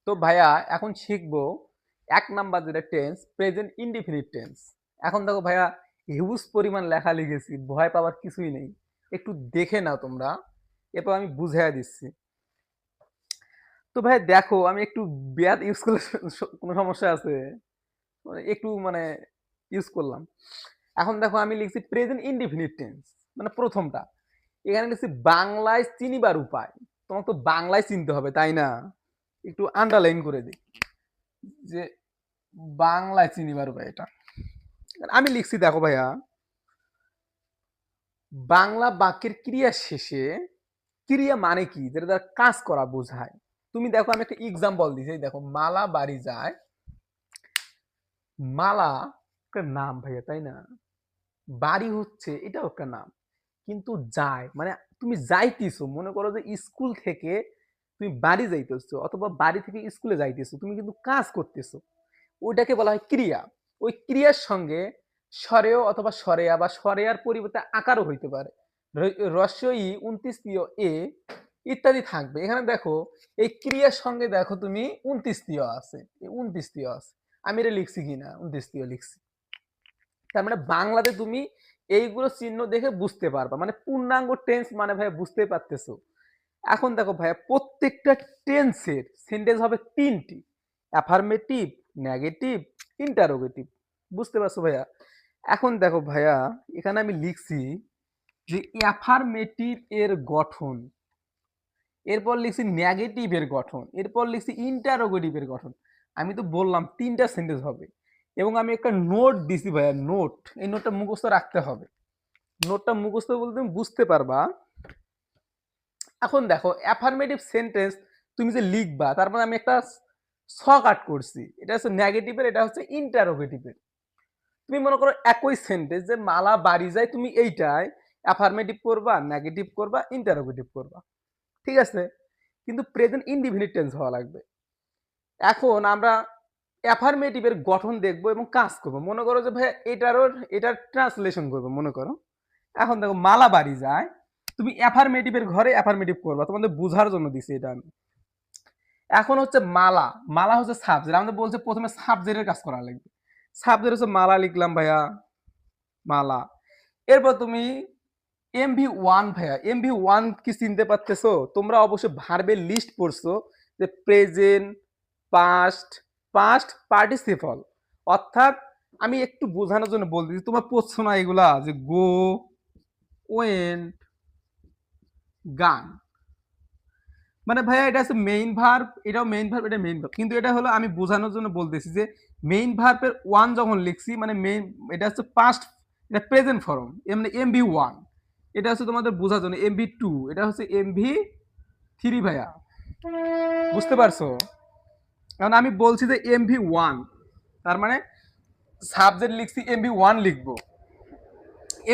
তো ভাইয়া এখন শিখবো ১ নাম্বার যেটা টেন্স, প্রেজেন্ট ইনডিফিনিট টেন্স। এখন দেখো ভাইয়া হিউজ পরিমাণ লেখা লিখেছি। ভয় পাওয়ার কিছুই নেই। একটু দেখে নাও তোমরা। এরপর আমি বুঝাইয়া দিচ্ছি। তো ভাইয়া দেখো আমি একটু বেয়াদ ইউজ করলে কোনো সমস্যা আছে? একটু ইউজ করলাম। এখন দেখো আমি লিখছি প্রেজেন্ট ইনডিফিনিট টেন্স মানে প্রথমটা। এখানে লিখছি বাংলায় চিনিবার উপায়। তোমাকে তো বাংলায় চিনতে হবে, তাই না? একটু আন্ডারলাইন করে দিই যে বাংলায় চিনিবার উপায় এটা। আমি লিখছি দেখো ভাইয়া, বাংলা বাক্যের ক্রিয়া শেষে ক্রিয়া মানে কি? যেটা দ্বারা কাজ করা বোঝায়। তুমি দেখো আমি একটা এক্সাম্পল দিছি। এই দেখো মালা বাড়ি যায়। মালা একটা নাম ভাইয়া, তাই না? বাড়ি হচ্ছে এটাও একটা নাম। কিন্তু যায় মানে তুমি যাইতেছো, মনে করো যে স্কুল থেকে তুমি বাড়ি যাইতেছো অথবা বাড়ি থেকে স্কুলে যাইতেছো, তুমি কিন্তু কাজ করতেছো, ওইটাকে বলা হয় ক্রিয়া। ওই ক্রিয়ার সঙ্গে স্বরেয় অথবা স্বরেয়া বা স্বরেয়ার পরিবর্তে আকারও হইতে পারে, রস্যই ২৯ এ ইত্যাদি থাকবে। এখানে দেখো এই ক্রিয়ার সঙ্গে দেখো তুমি ২৯ আছে, ২৯ আছে। আমি এটা লিখছি কিনা ২৯ লিখছি। তার মানে বাংলাতে তুমি এইগুলো চিহ্ন দেখে বুঝতে পারবা, মানে পূর্ণাঙ্গ টেন্স মানে ভাই বুঝতে পারতেছো। এখন দেখো ভাইয়া প্রত্যেকটা টেন্সের সেন্টেন্স হবে ৩টি, অ্যাফার্মেটিভ, নেগেটিভ, ইন্টারোগেটিভ। বুঝতে পারছো ভাইয়া? এখন দেখো ভাইয়া এখানে আমি লিখছি যে অ্যাফার্মেটিভ এর গঠন, এরপর লিখছি নেগেটিভ এর গঠন, এরপর লিখছি ইন্টারোগেটিভ এর গঠন। আমি তো বললাম ৩টা সেন্টেন্স হবে এবং আমি একটা নোট দিছি ভাইয়া, নোট। এই নোটটা মুখস্থ রাখতে হবে। নোটটা মুখস্থ বলতে তুমি বুঝতে পারবা। এখন দেখো অ্যাফার্মেটিভ সেন্টেন্স তুমি যে লিখবা, তারপরে আমি একটা ছক আট করছি। এটা হচ্ছে নেগেটিভের, এটা হচ্ছে ইন্টারোগেটিভের। তুমি মনে করো একই সেন্টেন্স যে মালা বাড়ি যায়, তুমি এইটাই অ্যাফার্মেটিভ করবা, নেগেটিভ করবা, ইন্টারোগেটিভ করবা। ঠিক আছে? কিন্তু প্রেজেন্ট ইনডিফিনিট টেন্স হওয়া লাগবে। এখন আমরা অ্যাফার্মেটিভের গঠন দেখবো এবং কাজ করবো। মনে করো যে ভাই এটার ট্রান্সলেশন করবো। মনে করো এখন দেখো মালা বাড়ি যায়, তুমি অ্যাফার্মেটিভের ঘরে অ্যাফার্মেটিভ করবা, তোমাদের বোঝার জন্য দিছি এটা আমি। এখন হচ্ছে মালা, মালা হচ্ছে সাবজেক্ট। আমাদের বলছে প্রথমে সাবজেক্টের কাজ করা লাগবে। সাবজেক্ট হচ্ছে মালা, লিখলাম ভাইয়া মালা। এরপর তুমি MV1 ভাইয়া, MV1 কি চিনতে পারতেছো? তোমরা অবশ্যই ভার্বের লিস্ট পড়ছো যে প্রেজেন্ট, পাস্ট, পাস্ট পার্টিসিপল। অর্থাৎ আমি একটু বোঝানোর জন্য বলতেছি, তোমরা পড়ছো না এগুলা যে গো, ওয়েন্ট, গান। মানে ভাইয়া এটা হচ্ছে মেইন ভার্ব, এটাও মেইন ভার্ব, এটা মেইন ভার্ব, কিন্তু এটা হলো আমি বোঝানোর জন্য বলতেছি যে মেইন ভার্বের ওয়ান যখন লিখছি মানে মেইন, এটা হচ্ছে পাস্ট, এটা প্রেজেন্ট ফর্ম, মানে MV1। এটা হচ্ছে তোমাদের বোঝার জন্য MV2, এটা হচ্ছে MV3 ভাইয়া। বুঝতে পারছো? কারণ আমি বলছি যে MV1, তার মানে সাবজেক্ট লিখছি MV1 লিখবো।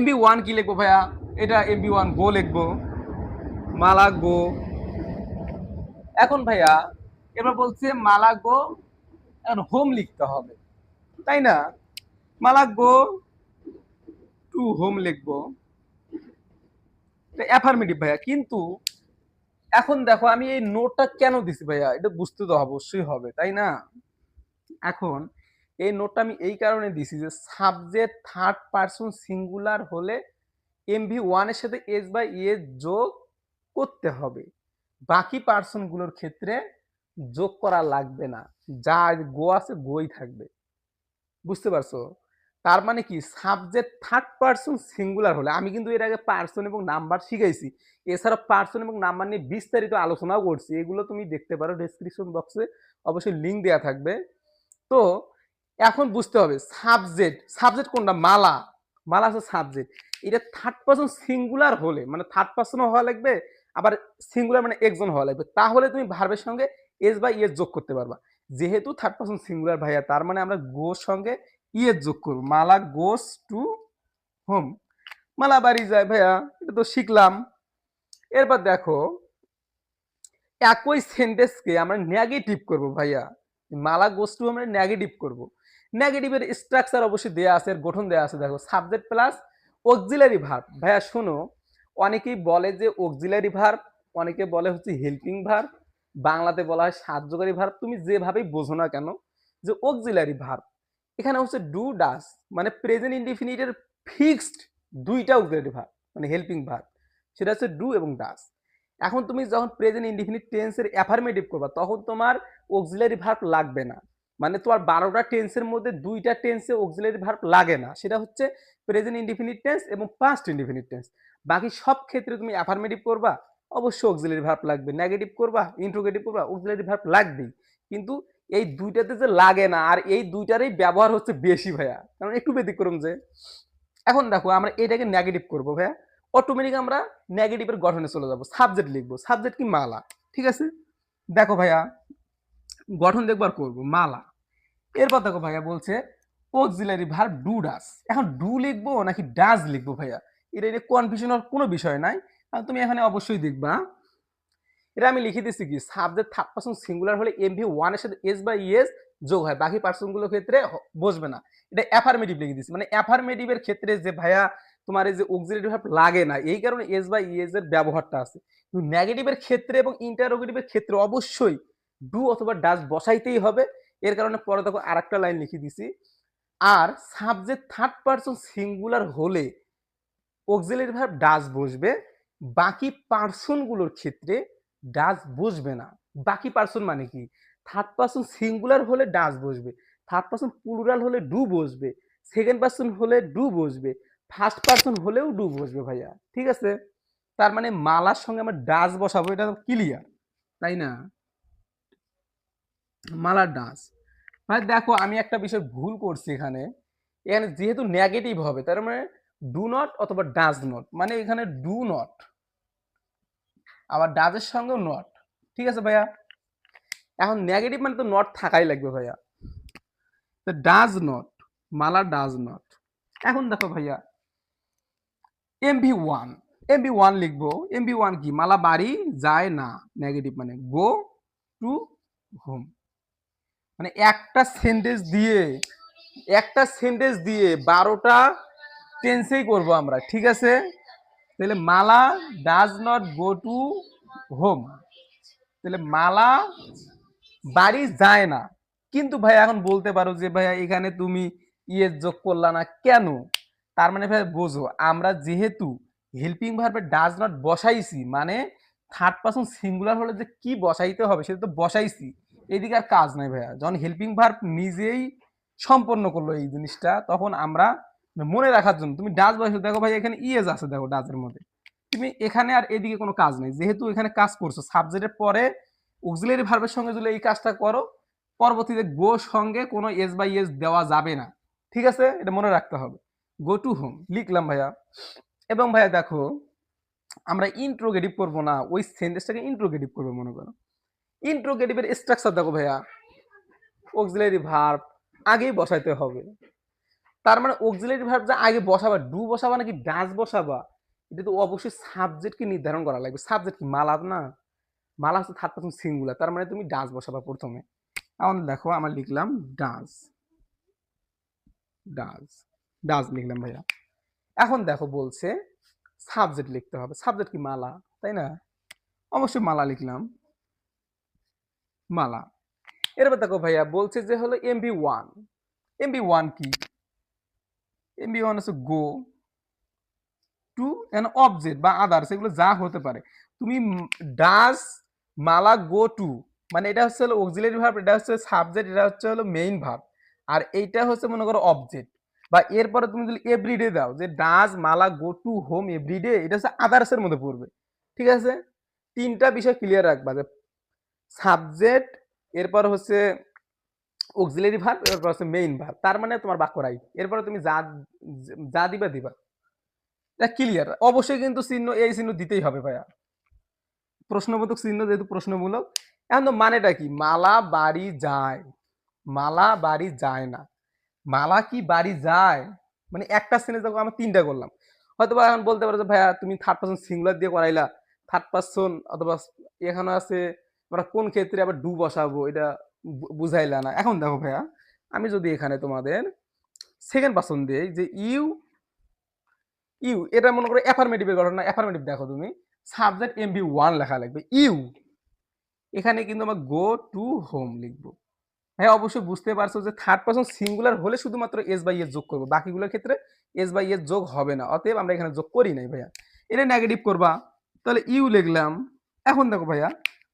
MV1 কি লিখবো ভাইয়া? এটা MV1 গো লিখবো, মালা গো। এখন ভাইয়া এবার বলছে মালা গো, এখন হোম লিখতে হবে, তাই না? মালা গো টু হোম লিখবো, অ্যাফার্মেটিভ ভাইয়া। কিন্তু এখন দেখো আমি এই নোটটা কেন দিছি ভাইয়া, এটা বুঝতে তো অবশ্যই হবে, তাই না? এখন এই নোটটা আমি এই কারণে দিছি যে সাবজেক্ট থার্ড পারসন সিঙ্গুলার হলে MV1 এর সাথে এস বা এস যোগ করতে হবে। বাকি পার্সন গুলোর ক্ষেত্রে যোগ করা লাগবে না, যা গো আছে গোই থাকবে। বুঝতে পারছো? তার মানে কি সাবজেক্ট থার্ড পারসন সিঙ্গুলার হলে, আমি কিন্তু এর আগে পার্সন এবং নাম্বার শিখাইছি, এছাড়া পার্সন এবং নাম্বার নিয়ে বিস্তারিত আলোচনাও করছি, এগুলো তুমি দেখতে পারো ডেসক্রিপশন বক্সে, অবশ্যই লিঙ্ক দেওয়া থাকবে। তো এখন বুঝতে হবে সাবজেক্ট, সাবজেক্ট কোনটা? মালা, মালা হচ্ছে সাবজেক্ট। এটা থার্ড পারসন সিঙ্গুলার হলে মানে থার্ড পারসন হওয়া লাগবে, আবার সিঙ্গুলার মানে একজন হওয়া লাগবে, তাহলে তুমি ভার্বের সঙ্গে এস বা ইএস যোগ করতে পারবা। যেহেতু থার্ড পারসন সিঙ্গুলার ভাইয়া, তার মানে আমরা গোর সঙ্গে ইএস যোগ করবো। মালা গোস টু হোম, মালা বাড়ি যায় ভাইয়া, এটা তো শিখলাম। এরপর দেখো একই সেন্টেন্সকে আমরা নেগেটিভ করব ভাইয়া, মালা গোস টু আমরা নেগেটিভ করব। নেগেটিভের স্ট্রাকচার অবশ্যই দেয়া আছে, এর গঠন দেয়া আছে। দেখো সাবজেক্ট প্লাস অক্সিলারি ভার্ব। ভাইয়া শোনো, অনেকেই বলে যে অক্সিলারি ভার্ব, অনেকে বলে হচ্ছে হেল্পিং ভার্ব, বাংলাতে বলা হয় সাহায্যকারী ভার্ব, তুমি যেভাবেই বোঝো না কেন, যে অক্সিলারি ভার্ব। এখানে হচ্ছে ডু ডাস, মানে প্রেজেন্ট ইনডিফিনিটের ফিক্সড দুইটা অক্সিলারি ভার্ব, মানে হেল্পিং ভার্ব, সেটা হচ্ছে ডু এবং ডাস। এখন তুমি যখন প্রেজেন্ট ইনডিফিনিট টেন্সের অ্যাফার্মেটিভ করবা, তখন তোমার অক্সিলারি ভার্ব লাগবে না। মানে তোমার 12টা টেন্সের মধ্যে 2টা টেন্সে অক্সিলারি ভার্ব লাগে না, সেটা হচ্ছে প্রেজেন্ট ইনডিফিনিট টেন্স এবং পাস্ট ইনডিফিনিট টেন্স। বাকি সব ক্ষেত্রে তুমি অ্যাফার্মেটিভ করবা, অবশ্যই অক্সিলারি ভার্ব লাগবে। নেগেটিভ করবা, ইন্ট্রোগেটিভ করবা, অক্সিলারি ভার্ব লাগবেই। কিন্তু এই দুইটাতে যে লাগে না, আর এই দুইটারই ব্যবহার হচ্ছে বেশি ভাইয়া, কারণ একটু ব্যতিক্রম যে। এখন দেখো আমরা এটাকে নেগেটিভ করবো ভাইয়া, অটোমেটিক আমরা নেগেটিভের গঠনে চলে যাবো, সাবজেক্ট লিখবো। সাবজেক্ট কি? মালা। ঠিক আছে, দেখো ভাইয়া গঠন দেখবার করবো মালা। এরপর দেখো ভাইয়া বলছে অক্সিলারি ভার্ব ডু ডাস। এখন ডু লিখবো নাকি ডাজ লিখবো ভাইয়া, এটা নিয়ে কনফিউশন হওয়ার কোনো বিষয় নাই। তুমি এখানে অবশ্যই দেখবা, এটা আমি লিখে দিচ্ছি কি, সাবজেক্ট থার্ড পারসন সিঙ্গুলার হলে এমভি ওয়ান এর সাথে এস বা ইএস যোগ হয়, বাকি পার্সন গুলোর ক্ষেত্রে বসবে না। এটা অ্যাফার্মেটিভ লিখে দিচ্ছি, মানে অ্যাফার্মেটিভের ক্ষেত্রে যে ভাইয়া তোমার এই যে অক্সিলারি ভার্ব লাগে না, এই কারণে এস বা ইএস এর ব্যবহারটা আছে। কিন্তু নেগেটিভের ক্ষেত্রে এবং ইন্টারোগেটিভের ক্ষেত্রে অবশ্যই ডু অথবা ডাজ বসাইতেই হবে। এর কারণে পরে দেখো আরেকটা লাইন লিখে দিছি, আর সাবজেক্ট থার্ড পারসন সিঙ্গুলার হলে অক্সিলারি ভার্ব ডাজ বসবে, বাকি পার্সন গুলোর ক্ষেত্রে ডাজ বসবে না। বাকি পার্সন মানে কি, থার্ড পার্সন সিঙ্গুলার হলে ডাজ বসবে, থার্ড পার্সন প্লুরাল হলে ডু বসবে, সেকেন্ড পার্সন হলে ডু বসবে, ফার্স্ট পার্সন হলেও ডু বসবে ভাইয়া। ঠিক আছে, তার মানে মালার সঙ্গে আমরা ডাজ বসাবো, এটা ক্লিয়ার, তাই না? মালার ডাজ। ভাই দেখো আমি একটা বিষয় ভুল করছি এখানে, এখানে যেহেতু নেগেটিভ হবে, তার মানে ডু নট অথবা ডাজ নট, মানে এখানে ডু নট, আবার ডাজের সঙ্গেও নট। ঠিক আছে ভাইয়া, এখন নেগেটিভ মানে তো নট থাকাই লাগবে ভাইয়া, তো does not, Mala does not. এখন দেখো ভাইয়া এমভি ওয়ান, এমভি ওয়ান লিখবো। এমভি ওয়ান কি? মালা বাড়ি যায় না, নেগেটিভ মানে গো টু হোম। মানে একটা সেন্টেন্স দিয়ে 12টা টেন্সেই করব আমরা। ঠিক আছে, তাহলে Mala does not go to home, তাহলে মালা বাড়ি যায় না। কিন্তু ভাই এখন বলতে পারো যে ভাইয়া এখানে তুমি ইয়ের যোগ করলা না কেন? তার মানে ভাই বোঝো, আমরা যেহেতু হেল্পিং ভার্বে ডাজ নট বসাইছি, মানে থার্ড পারসন সিঙ্গুলার হলে যে কি বসাইতে হবে সেটা তো বসাইছি, এদিকে আর কাজ নাই ভাইয়া। যখন হেল্পিং ভার্ব নিজেই সম্পন্ন করলো এই জিনিসটা, তখন আমরা মনে রাখার জন্য তুমি ডাজ বসাইছো। দেখো ভাই এখানে ইয়েজ আছে, দেখো ডাজের মধ্যে, তুমি এখানে আর এদিকে কোনো কাজ নেই, যেহেতু এখানে কাজ করছো সাবজেক্টের পরে অক্সিলারি ভার্বের সঙ্গে যদি এই কাজটা করো, পরবর্তীতে গো সঙ্গে কোনো এস বাই এস দেওয়া যাবে না। ঠিক আছে, এটা মনে রাখতে হবে। গো টু হোম লিখলাম ভাইয়া। এবং ভাইয়া দেখো আমরা ইন্ট্রোগেটিভ করবো না, ওই সেন্টেন্সটাকে ইন্ট্রোগেটিভ করবো মনে করো। ইন্ট্রোগেটিভের স্ট্রাকচার দেখো ভাইয়া, অক্সিলারি ভার্ব আগেই বসাইতে হবে। তার মানে অক্সিলারি ভার্ব যা আগে বসাবা, ডু বসাবা নাকি ডাজ বসাবা, এটা তো অবশ্যই সাবজেক্টকে নির্ধারণ করা লাগবে। সাবজেক্ট কি? মালা না, মালা হচ্ছে থার্ড পারসন সিঙ্গুলার, তার মানে তুমি ডাজ বসাবা প্রথমে। এখন দেখো আমরা লিখলাম ডাজ, ডাজ, ডাজ লিখলাম ভাইয়া। এখন দেখো বলছে সাবজেক্ট লিখতে হবে, সাবজেক্ট কি? মালা, তাই না? অবশ্যই মালা লিখলাম, মালা। এরপর দেখো ভাইয়া বলছে যে হলো এমবি ওয়ান। এমবি ওয়ান কি? এমবি ওয়ান হচ্ছে গো টু অ্যান অবজেক্ট বা আদার্স, এগুলো যা হতে পারে। তুমি ডাজ মালা গো টু, মানে এটা হচ্ছে হলো অক্সিলারি ভার্ব, এটা হচ্ছে সাবজেক্ট, এটা হচ্ছে হলো মেইন ভার্ব, আর এইটা হচ্ছে মনে করো অবজেক্ট। বা এরপরে তুমি যদি এভরিডে দাও, যে does Mala go to home everyday, এটা হচ্ছে আদার্স এর মধ্যে পড়বে। ঠিক আছে, তিনটা বিষয় ক্লিয়ার রাখবা, যে সাবজেক্ট, এরপর হচ্ছে অক্সিলারি ভার্ব, এরপর হচ্ছে মেইন ভার্ব, তার মানে তোমার বাক্য রাইট। এরপরে তুমি যা যা দিবা দিবা, এটা ক্লিয়ার। অবশ্যই কিন্তু চিহ্ন, এই চিহ্ন দিতেই হবে ভাইয়া, প্রশ্নবোধক চিহ্ন যেহেতু প্রশ্নমূলক। এখন তো মানেটা কি? মালা বাড়ি যায়, মালা বাড়ি যায় না। মালা কি বাড়ি যায়? মানে একটা সেন্টেন্স দেখো আমরা তিনটা করলাম, হয়তো বা এখন বলতে পারো যে ভাইয়া তুমি থার্ড পারসন সিঙ্গুলার দিয়ে করাইলা, থার্ড পারসন অথবা এখানে আছে, আমরা কোন ক্ষেত্রে আবার ডু বসাবো এটা বুঝাইলা না। এখন দেখো ভাইয়া, আমি যদি এখানে তোমাদের সেকেন্ড পারসন দিই, যে ইউ, ইউ এটা মনে করো অ্যাফার্মেটিভের ঘটনা। অ্যাফার্মেটিভ দেখো তুমি সাবজেক্ট এমবি ওয়ান লেখা লাগবে, ইউ, এখানে কিন্তু আমরা গো টু হোম লিখবো। হ্যাঁ, অবশ্যই বুঝতে পারছো যে থার্ড পারসন সিঙ্গুলার হলে শুধুমাত্র এস বাই এস যোগ করব। বাকিগুলোর ক্ষেত্রে এস বাই এস যোগ হবে না। অতএব আমরা এখানে যোগ করি নাই ভাইয়া। এটা নেগেটিভ করবা। তাহলে ইউ লিখলাম। এখন দেখো ভাইয়া,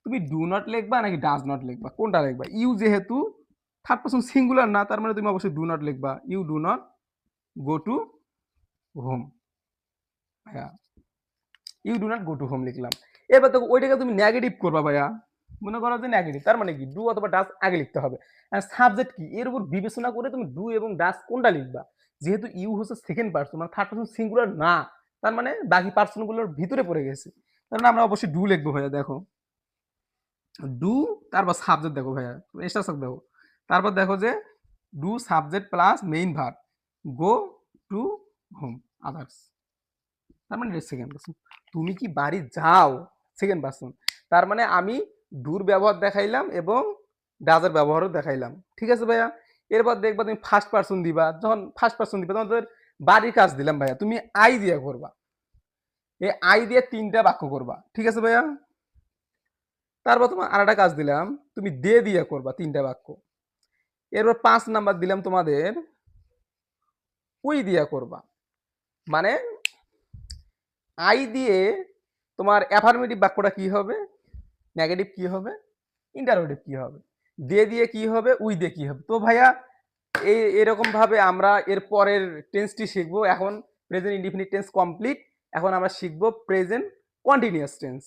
তুমি ডু নট লিখবা নাকি ডাজ নট লিখবা? কোনটা লিখবা? ইউ যেহেতু থার্ড পারসন সিঙ্গুলার না, তার মানে তুমি অবশ্যই ডু নট লিখবা। You do not go to home. ভাইয়া, you do not go to home লিখলাম। এবার দেখো ওইটাকে তুমি নেগেটিভ করবা ভাইয়া। মনে করো যে নেগেটিভ, তার মানে কি ডু অথবা ডাজ আগে লিখতে হবে। আর সাবজেক্ট কি এর উপর বিবেচনা করে তুমি ডু এবং ডাজ কোনটা লিখবা। যেহেতু ইউ হচ্ছে সেকেন্ড পার্সন, মানে থার্ড পার্সন সিঙ্গুলার না, তার মানে বাকি পার্সনগুলোর ভিতরে পড়ে গেছে। তার মানে আমরা অবশ্যই ডু লিখবো ভাইয়া। দেখো ডু, তারপর সাবজেক্ট দেখো ভাইয়া, এক্সট্রা সাবজেক্ট দেখো, তারপর দেখো যে do subject plus main verb, go to home others, তার মানে সেকেন্ড পার্সন। তুমি কি বাড়ি যাও, সেকেন্ড পার্সন। তার মানে আমি ডুর ব্যবহার দেখাইলাম এবং ডাজের ব্যবহারও দেখাইলাম। ঠিক আছে ভাইয়া। এরপর দেখবা তুমি ফার্স্ট পার্সন দিবা। যখন ফার্স্ট পার্সন দিবা তোমাদের বাড়ির কাজ দিলাম ভাইয়া, তুমি আই দিয়ে করবা। এই আই দিয়ে 3টা বাক্য করবা। ঠিক আছে ভাইয়া। তারপর তোমার আরেকটা কাজ দিলাম, তুমি দে দিয়ে করবা 3টা বাক্য। এরপর 5 নাম্বার দিলাম তোমাদের উই দিয়া করবা। মানে আই দিয়ে তোমার অ্যাফার্মেটিভ বাক্যটা কি হবে, নেগেটিভ কি হবে, ইন্টারোগেটিভ কি হবে, দিয়ে কি হবে, উই দিয়ে কি হবে। তো ভাইয়া এরকম ভাবে আমরা এর পরের টেন্সটি শিখবো। এখন প্রেজেন্ট ইনডিফিনিট টেন্স কমপ্লিট। এখন আমরা শিখবো প্রেজেন্ট কন্টিনিউয়াস টেন্স।